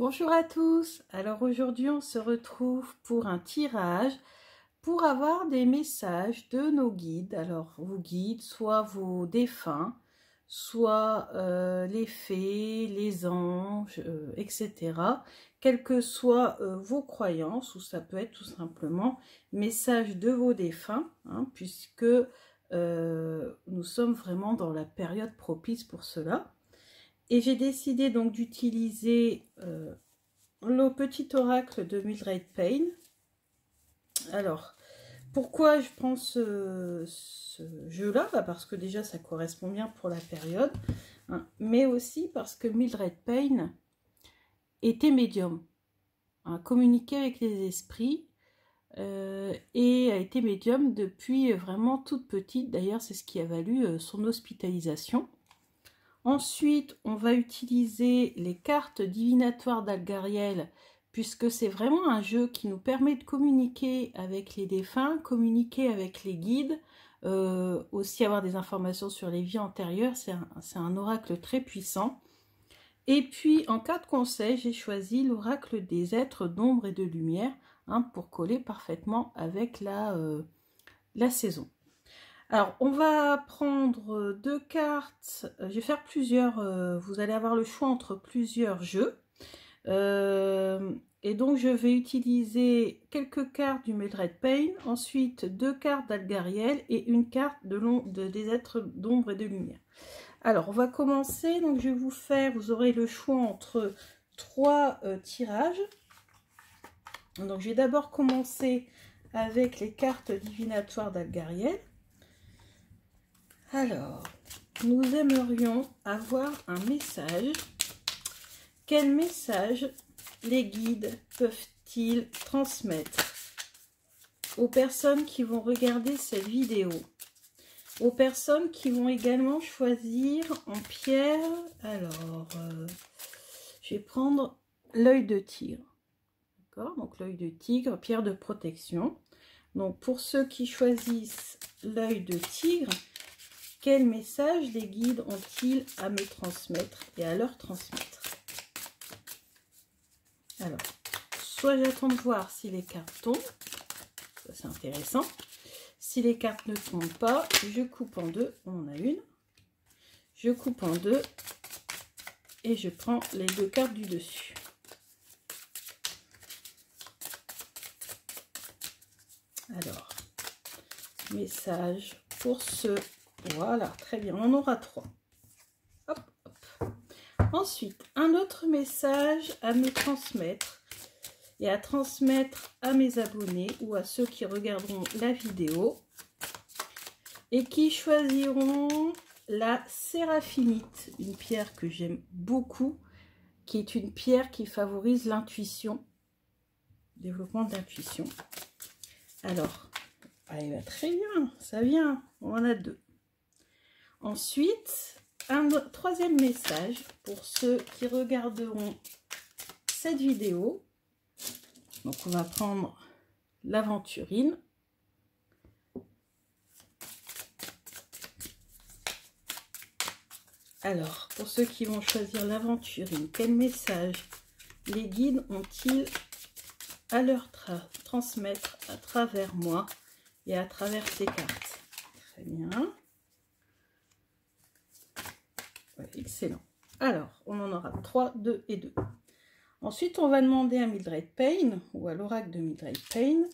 Bonjour à tous, alors aujourd'hui on se retrouve pour un tirage pour avoir des messages de nos guides. Alors vos guides, soit vos défunts, soit les fées, les anges, etc. Quelles que soient vos croyances, ou ça peut être tout simplement message de vos défunts, hein, puisque nous sommes vraiment dans la période propice pour cela. Et j'ai décidé donc d'utiliser le petit oracle de Mildred Payne. Alors, pourquoi je prends ce jeu-là? Parce que déjà, ça correspond bien pour la période, hein, mais aussi parce que Mildred Payne était médium, hein, communiquait avec les esprits, et a été médium depuis vraiment toute petite. D'ailleurs, c'est ce qui a valu son hospitalisation. Ensuite, on va utiliser les cartes divinatoires d'Algariel, puisque c'est vraiment un jeu qui nous permet de communiquer avec les défunts, communiquer avec les guides, aussi avoir des informations sur les vies antérieures. C'est un oracle très puissant. Et puis, en cas de conseil, j'ai choisi l'oracle des êtres d'ombre et de lumière, hein, pour coller parfaitement avec la saison. Alors, on va prendre deux cartes. Je vais faire plusieurs. Vous allez avoir le choix entre plusieurs jeux. Et donc, je vais utiliser quelques cartes du Mildred Payne. Ensuite, deux cartes d'Algariel et une carte des êtres d'ombre et de lumière. Alors, on va commencer. Donc, je vais vous faire. Vous aurez le choix entre trois tirages. Donc, je vais d'abord commencer avec les cartes divinatoires d'Algariel. Alors, nous aimerions avoir un message. Quel message les guides peuvent-ils transmettre aux personnes qui vont regarder cette vidéo? Aux personnes qui vont également choisir en pierre. Alors, je vais prendre l'œil de tigre. D'accord? Donc, l'œil de tigre, pierre de protection. Donc, pour ceux qui choisissent l'œil de tigre, quel message les guides ont-ils à me transmettre et à leur transmettre? Alors, soit j'attends de voir si les cartes tombent, ça c'est intéressant. Si les cartes ne tombent pas, je coupe en deux, on en a une. Je coupe en deux et je prends les deux cartes du dessus. Alors, message pour ceux... Voilà, très bien, on en aura trois. Hop, hop. Ensuite, un autre message à me transmettre et à transmettre à mes abonnés ou à ceux qui regarderont la vidéo et qui choisiront la séraphinite, une pierre que j'aime beaucoup, qui est une pierre qui favorise l'intuition, développement de l'intuition. Alors, elle va très bien, ça vient, on en a deux. Ensuite, un troisième message pour ceux qui regarderont cette vidéo. Donc, on va prendre l'aventurine. Alors, pour ceux qui vont choisir l'aventurine, quel message les guides ont-ils à leur transmettre à travers moi et à travers ces cartes? Très bien. Excellent. Alors, on en aura 3, 2 et 2. Ensuite, on va demander à Mildred Payne, ou à l'oracle de Mildred Payne,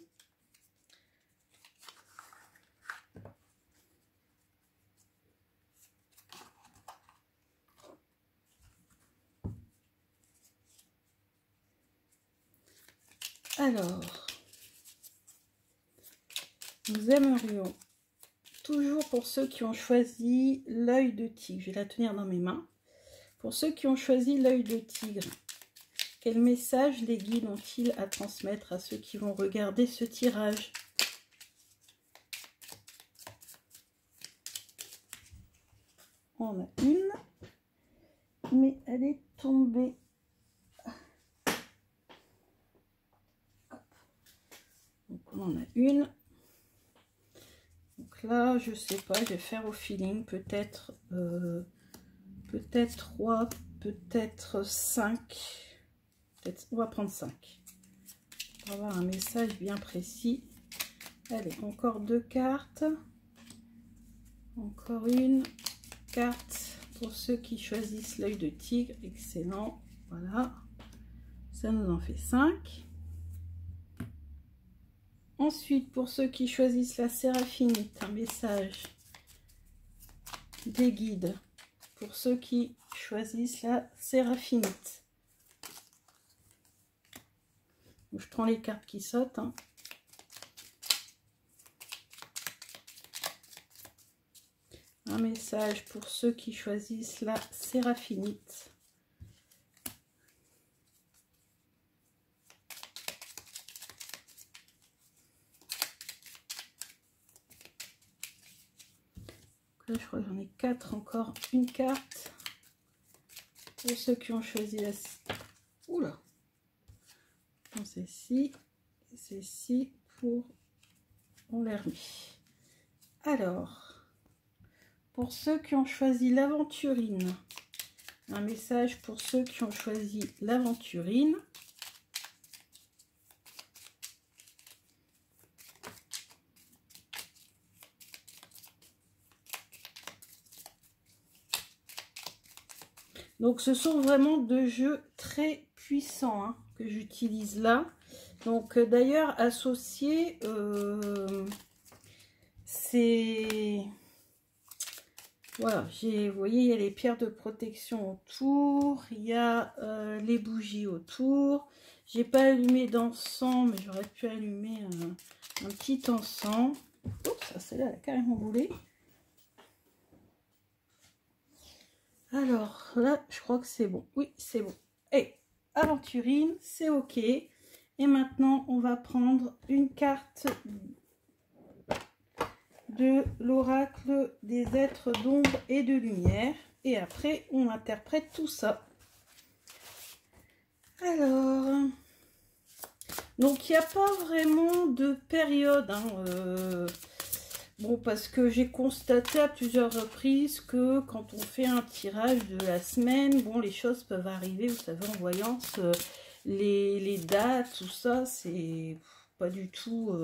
alors, nous aimerions, toujours pour ceux qui ont choisi l'œil de tigre, je vais la tenir dans mes mains, pour ceux qui ont choisi l'œil de tigre, quel message les guides ont-ils à transmettre à ceux qui vont regarder ce tirage? On a une, mais elle est tombée. Donc on en a une. Donc là, je sais pas, je vais faire au feeling, peut-être 3, peut-être 5. On va prendre 5. Pour avoir un message bien précis. Allez, encore 2 cartes. Encore une carte pour ceux qui choisissent l'œil de tigre. Excellent. Voilà. Ça nous en fait 5. Ensuite, pour ceux qui choisissent la séraphinite, un message des guides. Pour ceux qui choisissent la séraphinite. Je prends les cartes qui sautent. Hein. Un message pour ceux qui choisissent la séraphinite. Là, je crois que j'en ai 4 encore. Une carte pour ceux qui ont choisi la... Oula! Celle-ci et celle-ci pour... On l'a remis. Alors, pour ceux qui ont choisi l'aventurine, un message pour ceux qui ont choisi l'aventurine. Donc, ce sont vraiment deux jeux très puissants hein, que j'utilise là. Donc, d'ailleurs, associé, c'est... Voilà, vous voyez, il y a les pierres de protection autour, il y a les bougies autour. J'ai pas allumé d'encens, mais j'aurais pu allumer un petit encens. Oups, celle-là, elle a carrément roulé. Alors là, je crois que c'est bon. Oui, c'est bon. Et aventurine, c'est ok. Et maintenant, on va prendre une carte de l'oracle des êtres d'ombre et de lumière. Et après, on interprète tout ça. Alors, donc il n'y a pas vraiment de période. Hein, bon, parce que j'ai constaté à plusieurs reprises que quand on fait un tirage de la semaine, bon, les choses peuvent arriver, vous savez, en voyance, les dates, tout ça, c'est pas du tout...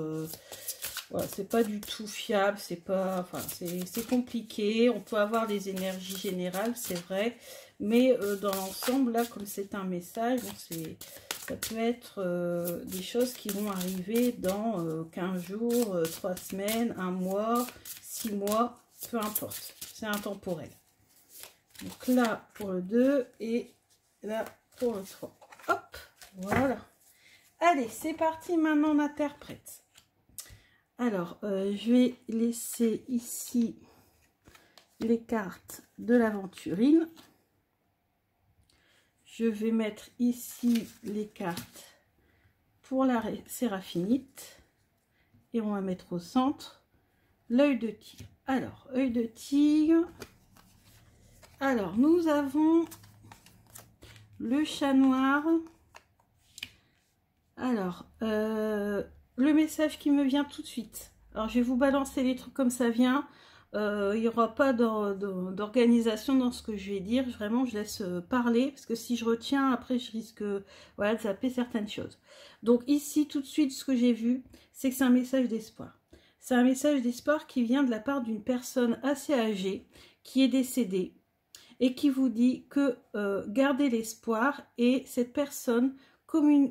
voilà, c'est pas du tout fiable, c'est pas, enfin, c'est compliqué. On peut avoir les énergies générales, c'est vrai, mais dans l'ensemble, là, comme c'est un message, bon, ça peut être des choses qui vont arriver dans 15 jours, 3 semaines, 1 mois, 6 mois, peu importe, c'est intemporel. Donc là pour le 2 et là pour le 3. Hop, voilà. Allez, c'est parti, maintenant on interprète. Alors, je vais laisser ici les cartes de l'aventurine. Je vais mettre ici les cartes pour la séraphinite. Et on va mettre au centre l'œil de tigre. Alors, œil de tigre. Alors, nous avons le chat noir. Alors, le message qui me vient tout de suite. Alors, je vais vous balancer les trucs comme ça vient. Il n'y aura pas d'organisation dans ce que je vais dire. Vraiment, je laisse parler. Parce que si je retiens, après, je risque voilà, de zapper certaines choses. Donc, ici, tout de suite, ce que j'ai vu, c'est que c'est un message d'espoir. C'est un message d'espoir qui vient de la part d'une personne assez âgée qui est décédée et qui vous dit que gardez l'espoir et cette personne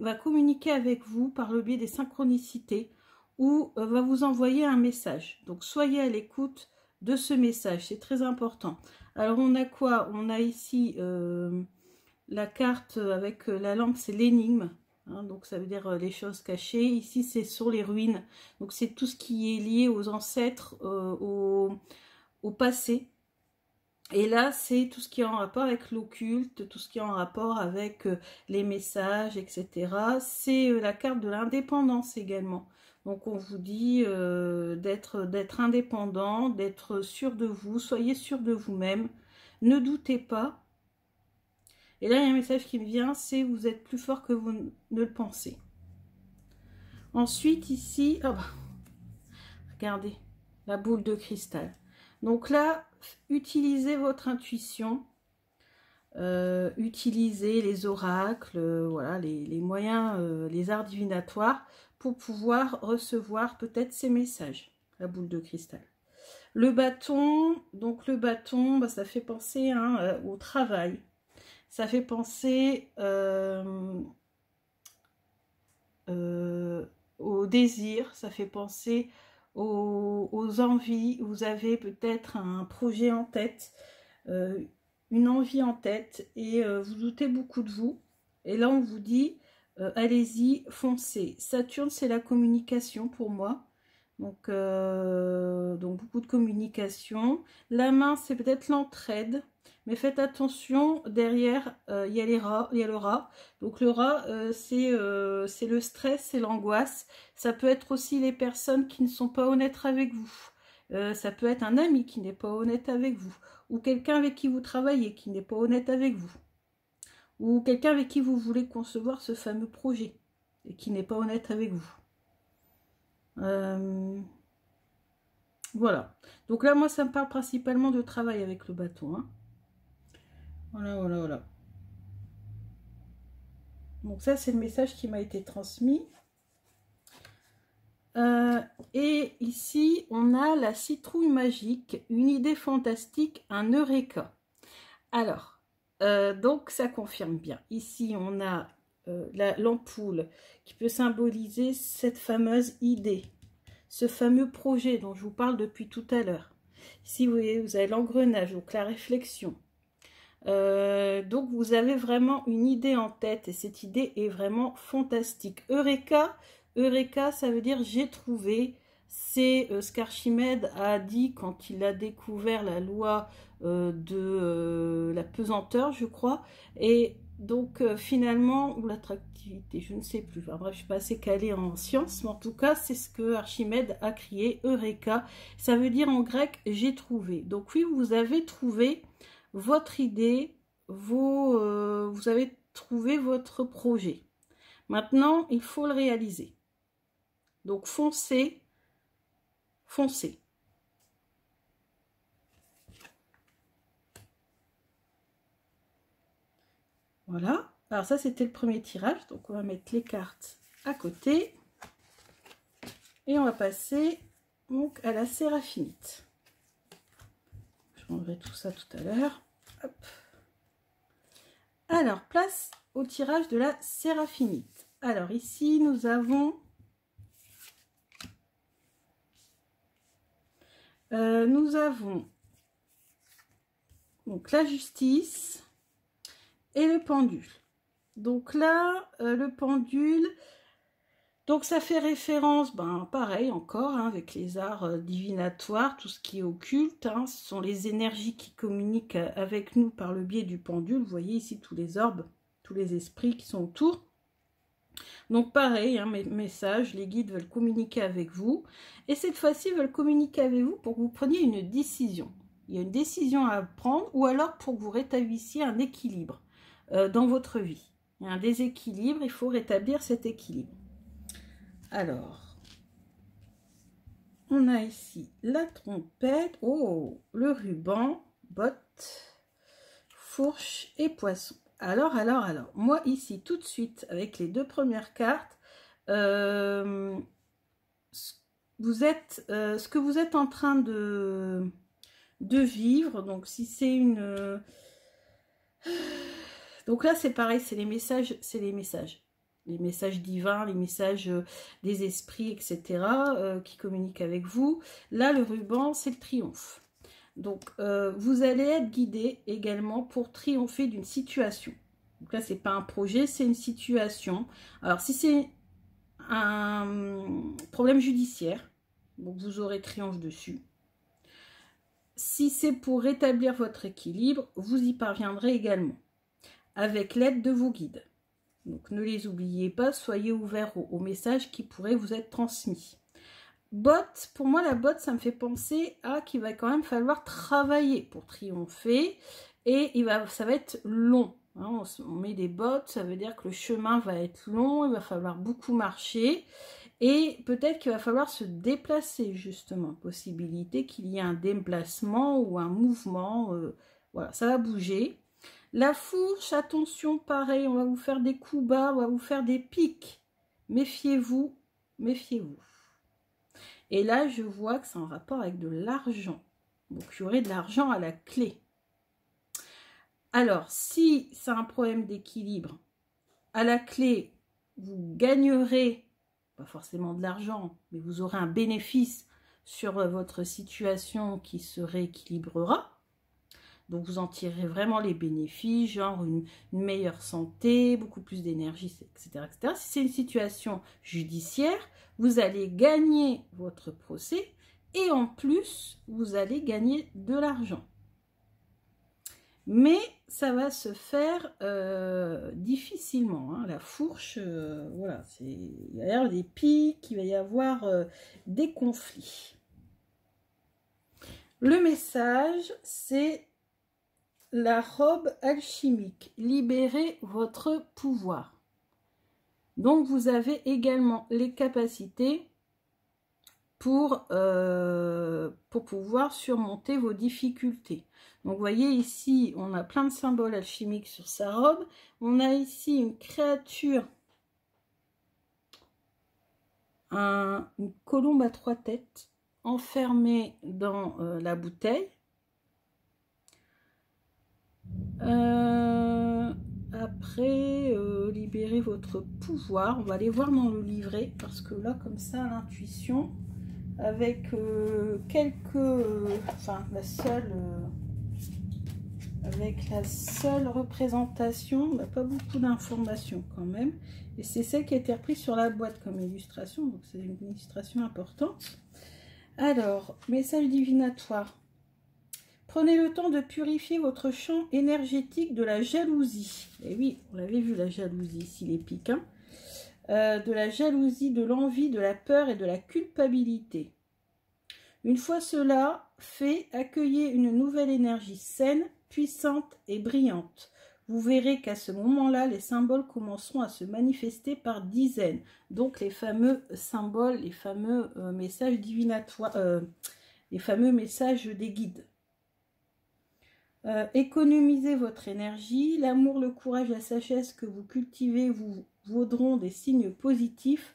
va communiquer avec vous par le biais des synchronicités ou va vous envoyer un message. Donc, soyez à l'écoute de ce message, c'est très important. Alors, on a quoi? On a ici la carte avec la lampe, c'est l'énigme. Hein, donc, ça veut dire les choses cachées. Ici, c'est sur les ruines. Donc, c'est tout ce qui est lié aux ancêtres, au passé. Et là, c'est tout ce qui est en rapport avec l'occulte, tout ce qui est en rapport avec les messages, etc. C'est la carte de l'indépendance également. Donc, on vous dit d'être indépendant, d'être sûr de vous, soyez sûr de vous-même, ne doutez pas. Et là, il y a un message qui me vient, c'est vous êtes plus fort que vous ne le pensez. Ensuite, ici, oh bah, regardez, la boule de cristal. Donc là, utilisez votre intuition. utiliser les oracles, voilà, les moyens, les arts divinatoires pour pouvoir recevoir peut-être ces messages, la boule de cristal. Le bâton, donc le bâton, bah, ça fait penser hein, au travail. Ça fait penser au désir, ça fait penser aux envies. Vous avez peut-être un projet en tête, une envie en tête, et vous doutez beaucoup de vous. Et là, on vous dit, allez-y, foncez. Saturne, c'est la communication pour moi. Donc beaucoup de communication. La main, c'est peut-être l'entraide. Mais faites attention, derrière, il y a les rats, il y a le rat. Donc le rat, c'est le stress, c'est l'angoisse. Ça peut être aussi les personnes qui ne sont pas honnêtes avec vous. Ça peut être un ami qui n'est pas honnête avec vous. Ou quelqu'un avec qui vous travaillez qui n'est pas honnête avec vous. Ou quelqu'un avec qui vous voulez concevoir ce fameux projet et qui n'est pas honnête avec vous. Voilà. Donc là, moi, ça me parle principalement de travail avec le bâton. Hein. Voilà, voilà, voilà. Donc ça, c'est le message qui m'a été transmis. Et ici, on a la citrouille magique, une idée fantastique, un eureka. Alors, donc ça confirme bien. Ici, on a l'ampoule qui peut symboliser cette fameuse idée, ce fameux projet dont je vous parle depuis tout à l'heure. Ici, vous voyez, vous avez l'engrenage, donc la réflexion. Donc vous avez vraiment une idée en tête et cette idée est vraiment fantastique. Eureka, Eureka, ça veut dire j'ai trouvé. C'est ce qu'Archimède a dit quand il a découvert la loi de la pesanteur, je crois. Et donc finalement, ou l'attractivité, je ne sais plus. Enfin bref, je suis pas assez calée en sciences, mais en tout cas, c'est ce que Archimède a crié, Eureka. Ça veut dire en grec j'ai trouvé. Donc oui, vous avez trouvé votre idée, vous avez trouvé votre projet. Maintenant, il faut le réaliser. Donc, foncez, foncez. Voilà. Alors ça, c'était le premier tirage. Donc, on va mettre les cartes à côté. Et on va passer donc à la séraphinite. Je prendrai tout ça tout à l'heure. Alors, place au tirage de la séraphinite. Alors, ici, nous avons... donc la justice et le pendule. Donc là, le pendule, donc ça fait référence, ben pareil encore, hein, avec les arts divinatoires, tout ce qui est occulte, hein, ce sont les énergies qui communiquent avec nous par le biais du pendule. Vous voyez ici tous les orbes, tous les esprits qui sont autour. Donc pareil, hein, mes messages, les guides veulent communiquer avec vous. Et cette fois-ci, ils veulent communiquer avec vous pour que vous preniez une décision. Il y a une décision à prendre ou alors pour que vous rétablissiez un équilibre dans votre vie. Il y a un déséquilibre, il faut rétablir cet équilibre. Alors, on a ici la trompette, oh, le ruban, botte, fourche et poisson. Alors, moi ici, tout de suite, avec les deux premières cartes, ce que vous êtes en train de vivre, donc si c'est une... donc là, c'est pareil, c'est les messages, les messages divins, les messages des esprits, etc., qui communiquent avec vous. Là, le ruban, c'est le triomphe. Donc, vous allez être guidé également pour triompher d'une situation. Donc là, c'est pas un projet, c'est une situation. Alors, si c'est un problème judiciaire, donc vous aurez triomphe dessus. Si c'est pour rétablir votre équilibre, vous y parviendrez également, avec l'aide de vos guides. Donc, ne les oubliez pas, soyez ouverts aux messages qui pourraient vous être transmis. Botte, pour moi la botte ça me fait penser à qu'il va quand même falloir travailler pour triompher et ça va être long, hein. On met des bottes, ça veut dire que le chemin va être long, il va falloir beaucoup marcher et peut-être qu'il va falloir se déplacer justement, possibilité qu'il y ait un déplacement ou un mouvement, voilà, ça va bouger. La fourche, attention, pareil, on va vous faire des coups bas, on va vous faire des pics. Méfiez-vous, méfiez-vous. Et là, je vois que c'est en rapport avec de l'argent. Donc, il y aurait de l'argent à la clé. Alors, si c'est un problème d'équilibre, à la clé, vous gagnerez, pas forcément de l'argent, mais vous aurez un bénéfice sur votre situation qui se rééquilibrera. Donc, vous en tirerez vraiment les bénéfices, genre une meilleure santé, beaucoup plus d'énergie, etc., etc. Si c'est une situation judiciaire, vous allez gagner votre procès et en plus, vous allez gagner de l'argent. Mais ça va se faire difficilement. Hein. La fourche, voilà, il va y avoir des pics, il va y avoir des conflits. Le message, c'est la robe alchimique. Libérez votre pouvoir. Donc, vous avez également les capacités pour pouvoir surmonter vos difficultés. Donc, vous voyez ici, on a plein de symboles alchimiques sur sa robe. On a ici une créature, une colombe à 3 têtes, enfermée dans la bouteille. Après, libérez votre pouvoir. On va aller voir dans le livret, parce que là, comme ça, l'intuition, avec enfin, avec la seule représentation, on n'a pas beaucoup d'informations quand même. Et c'est celle qui a été reprise sur la boîte comme illustration, donc c'est une illustration importante. Alors, message divinatoire. Prenez le temps de purifier votre champ énergétique de la jalousie. Et oui, on l'avait vu la jalousie ici, les pics. Hein. De la jalousie, de l'envie, de la peur et de la culpabilité. Une fois cela fait, accueillez une nouvelle énergie saine, puissante et brillante. Vous verrez qu'à ce moment-là, les symboles commenceront à se manifester par dizaines. Donc les fameux symboles, les fameux messages divinatoires, les fameux messages des guides. Économisez votre énergie. L'amour, le courage, la sagesse que vous cultivez vous vaudront des signes positifs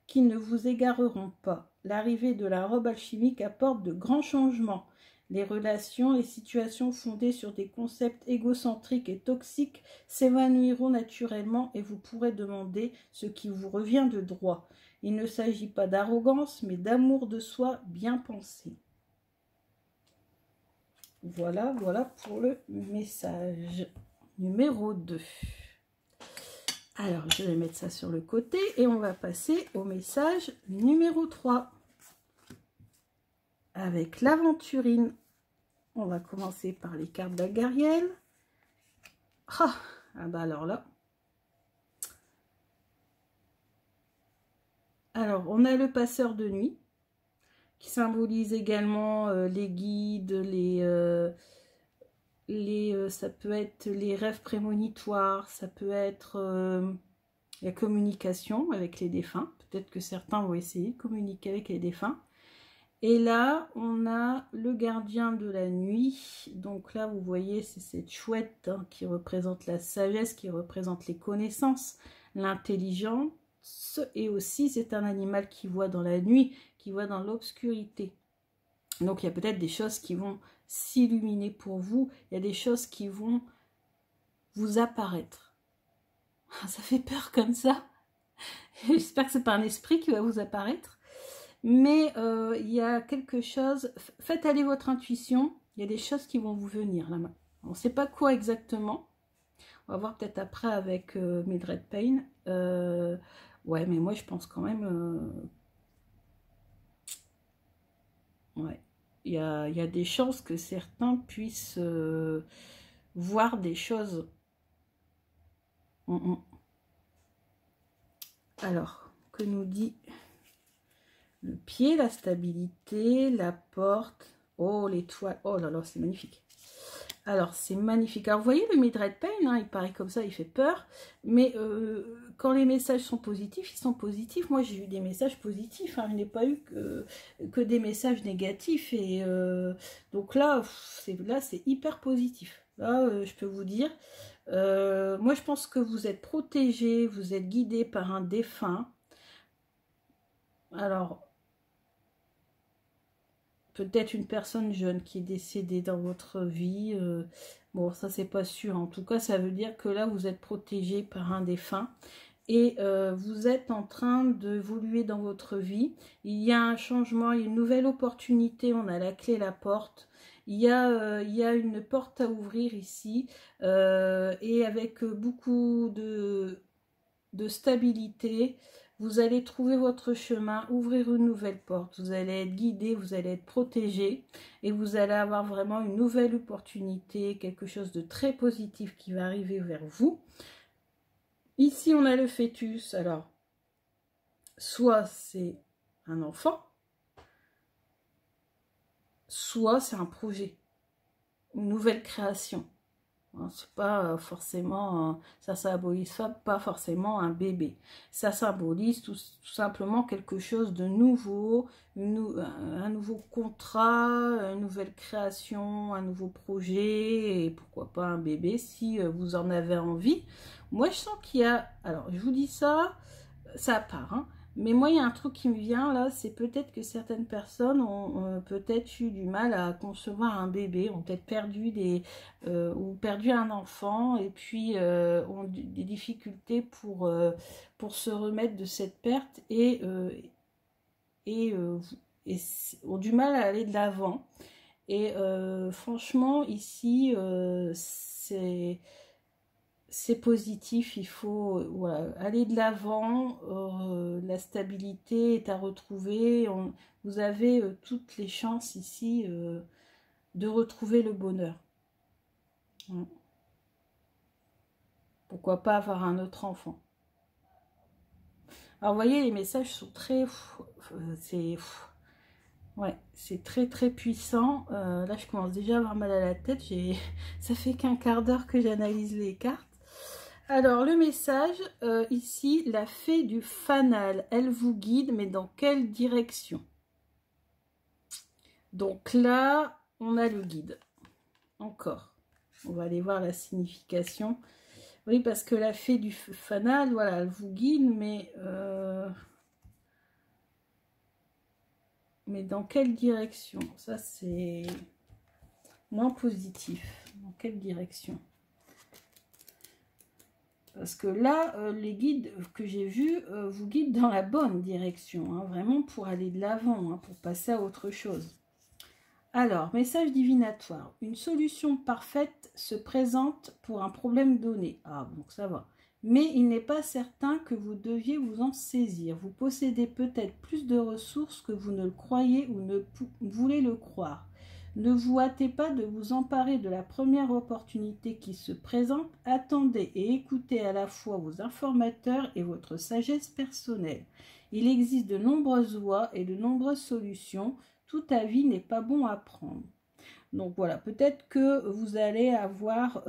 qui ne vous égareront pas. L'arrivée de la robe alchimique apporte de grands changements. Les relations et situations fondées sur des concepts égocentriques et toxiques s'évanouiront naturellement et vous pourrez demander ce qui vous revient de droit. Il ne s'agit pas d'arrogance, mais d'amour de soi bien pensé. Voilà, voilà pour le message numéro 2. Alors, je vais mettre ça sur le côté et on va passer au message numéro 3. Avec l'aventurine. On va commencer par les cartes d'Algariel. Ah bah alors là. Alors, on a le passeur de nuit, qui symbolise également les guides, ça peut être les rêves prémonitoires, ça peut être la communication avec les défunts. Peut-être que certains vont essayer de communiquer avec les défunts. Et là, on a le gardien de la nuit. Donc là, vous voyez, c'est cette chouette hein, qui représente la sagesse, qui représente les connaissances, l'intelligence. Et aussi, c'est un animal qui voit dans la nuit, qui voit dans l'obscurité. Donc, il y a peut-être des choses qui vont s'illuminer pour vous. Il y a des choses qui vont vous apparaître. Ça fait peur comme ça. J'espère que ce n'est pas un esprit qui va vous apparaître. Mais il y a quelque chose, faites aller votre intuition, il y a des choses qui vont vous venir là. On ne sait pas quoi exactement, on va voir peut-être après avec Mildred Payne. Ouais, mais moi je pense quand même, ouais, il y a des chances que certains puissent voir des choses. Alors, que nous dit le pied, la stabilité, la porte. Oh, l'étoile. Oh là là, c'est magnifique. Alors, c'est magnifique. Alors, vous voyez, le Mildred Payne, hein, il paraît comme ça, il fait peur. Mais quand les messages sont positifs, ils sont positifs. Moi, j'ai eu des messages positifs. Hein, je n'ai pas eu que des messages négatifs. Et donc là, c'est hyper positif. Là, je peux vous dire. Moi, je pense que vous êtes protégé, vous êtes guidé par un défunt. Alors, peut-être une personne jeune qui est décédée dans votre vie. Bon, ça, c'est pas sûr. En tout cas, ça veut dire que là, vous êtes protégé par un défunt. Et vous êtes en train d'évoluer dans votre vie. Il y a un changement, une nouvelle opportunité. On a la clé, la porte. Il y a une porte à ouvrir ici. Et avec beaucoup de stabilité, vous allez trouver votre chemin, ouvrir une nouvelle porte. Vous allez être guidé, vous allez être protégé. Et vous allez avoir vraiment une nouvelle opportunité, quelque chose de très positif qui va arriver vers vous. Ici, on a le fœtus. Alors, soit c'est un enfant, soit c'est un projet, une nouvelle création. C'est pas forcément, ça symbolise pas forcément un bébé. Ça symbolise tout simplement quelque chose de nouveau, un nouveau contrat, une nouvelle création, un nouveau projet, et pourquoi pas un bébé si vous en avez envie. Moi, je sens qu'il y a, alors je vous dis ça, ça part, hein. Mais moi, il y a un truc qui me vient là, c'est peut-être que certaines personnes ont peut-être eu du mal à concevoir un bébé, ont peut-être perdu ou perdu un enfant, et puis ont des difficultés pour se remettre de cette perte et ont du mal à aller de l'avant. Et franchement, ici, c'est positif, il faut voilà, aller de l'avant, la stabilité est à retrouver, vous avez toutes les chances ici de retrouver le bonheur. Pourquoi pas avoir un autre enfant. Alors vous voyez, les messages sont très... Ouais, c'est très très puissant. Là, je commence déjà à avoir mal à la tête. Ça fait qu'un quart d'heure que j'analyse les cartes. Alors, le message, ici, la fée du fanal, elle vous guide, mais dans quelle direction? Donc là, on a le guide. Encore. On va aller voir la signification. Oui, parce que la fée du fanal, voilà, elle vous guide, mais dans quelle direction? Ça, c'est moins positif. Dans quelle direction? Parce que là, les guides que j'ai vus vous guident dans la bonne direction, hein, vraiment pour aller de l'avant, hein, pour passer à autre chose. Alors, message divinatoire. Une solution parfaite se présente pour un problème donné. Ah, donc ça va. Mais il n'est pas certain que vous deviez vous en saisir. Vous possédez peut-être plus de ressources que vous ne le croyez ou ne voulez le croire. Ne vous hâtez pas de vous emparer de la première opportunité qui se présente. Attendez et écoutez à la fois vos informateurs et votre sagesse personnelle. Il existe de nombreuses voies et de nombreuses solutions. Tout avis n'est pas bon à prendre. Donc voilà, peut-être que vous allez avoir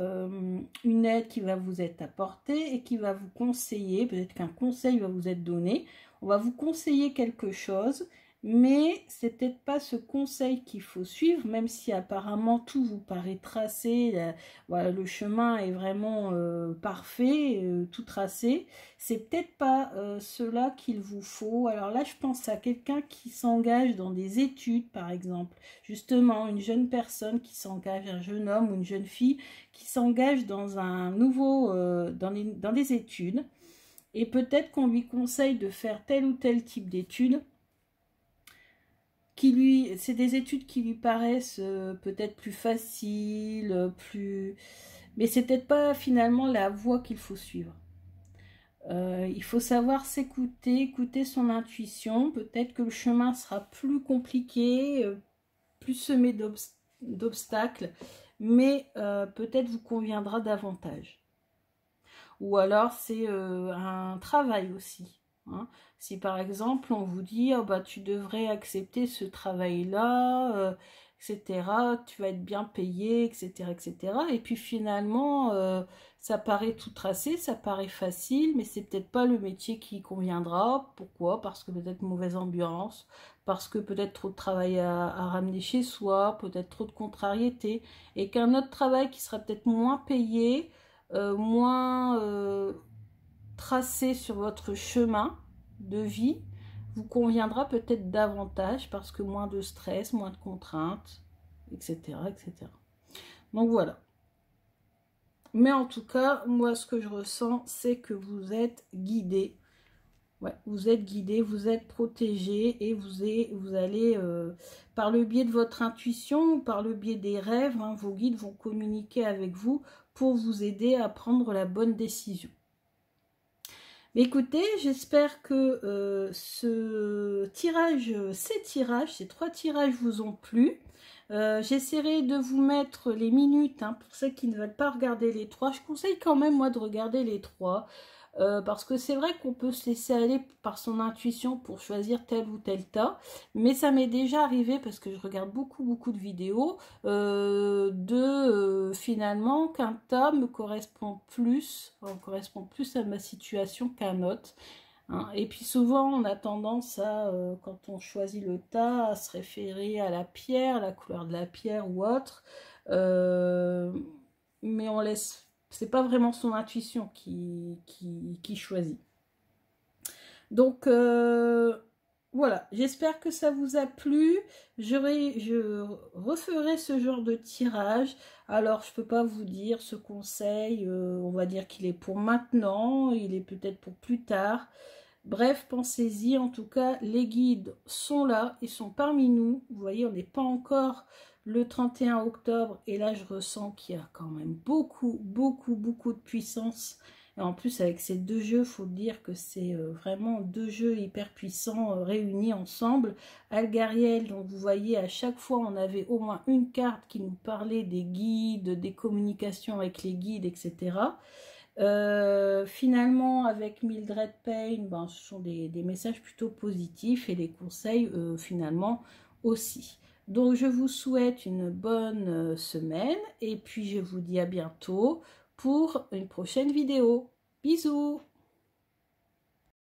une aide qui va vous être apportée et qui va vous conseiller, peut-être qu'un conseil va vous être donné. On va vous conseiller quelque chose, mais c'est peut-être pas ce conseil qu'il faut suivre, même si apparemment tout vous paraît tracé, voilà, le chemin est vraiment parfait, tout tracé. C'est peut-être pas cela qu'il vous faut. Alors là, je pense à quelqu'un qui s'engage dans des études, par exemple. Justement, une jeune personne qui s'engage, un jeune homme ou une jeune fille qui s'engage dans un nouveau, dans des études. Et peut-être qu'on lui conseille de faire tel ou tel type d'études. C'est des études qui lui paraissent peut-être plus faciles, mais c'est peut-être pas finalement la voie qu'il faut suivre. Il faut savoir s'écouter, écouter son intuition. Peut-être que le chemin sera plus compliqué, plus semé d'obstacles, mais peut-être vous conviendra davantage. Ou alors c'est un travail aussi. Hein. Si par exemple on vous dit oh, bah, tu devrais accepter ce travail-là, etc., tu vas être bien payé, etc., etc. Et puis finalement, Ça paraît tout tracé, ça paraît facile, mais c'est peut-être pas le métier qui conviendra. Pourquoi? Parce que peut-être mauvaise ambiance, parce que peut-être trop de travail à ramener chez soi, peut-être trop de contrariétés, et qu'un autre travail qui sera peut-être moins payé, moins tracé sur votre chemin de vie, vous conviendra peut-être davantage parce que moins de stress, moins de contraintes, etc., etc. Donc voilà. Mais en tout cas, moi, ce que je ressens, c'est que vous êtes guidé. Ouais, vous êtes guidé, vous êtes protégé et vous allez, par le biais de votre intuition, par le biais des rêves, hein, vos guides vont communiquer avec vous pour vous aider à prendre la bonne décision. Mais écoutez, j'espère que ces 3 tirages vous ont plu. J'essaierai de vous mettre les minutes, hein, pour ceux qui ne veulent pas regarder les 3. Je conseille quand même, moi, de regarder les 3. Parce que c'est vrai qu'on peut se laisser aller par son intuition pour choisir tel ou tel tas, mais ça m'est déjà arrivé parce que je regarde beaucoup de vidéos finalement qu'un tas me correspond plus à ma situation qu'un autre. Hein. Et puis souvent on a tendance à, quand on choisit le tas, à se référer à la pierre, la couleur de la pierre ou autre, mais on laisse. C'est pas vraiment son intuition qui choisit. Donc, voilà. J'espère que ça vous a plu. Je referai ce genre de tirage. Alors, je peux pas vous dire ce conseil. On va dire qu'il est pour maintenant. Il est peut-être pour plus tard. Bref, pensez-y. En tout cas, les guides sont là. Ils sont parmi nous. Vous voyez, on n'est pas encore le 31 octobre. Et là, je ressens qu'il y a quand même beaucoup de puissance. Et en plus, avec ces 2 jeux, il faut dire que c'est vraiment 2 jeux hyper puissants réunis ensemble. Algariel, donc vous voyez, à chaque fois, on avait au moins une carte qui nous parlait des guides, des communications avec les guides, etc. Finalement, avec Mildred Payne, ben, ce sont des messages plutôt positifs et des conseils finalement aussi. Donc, je vous souhaite une bonne semaine et puis je vous dis à bientôt pour une prochaine vidéo. Bisous!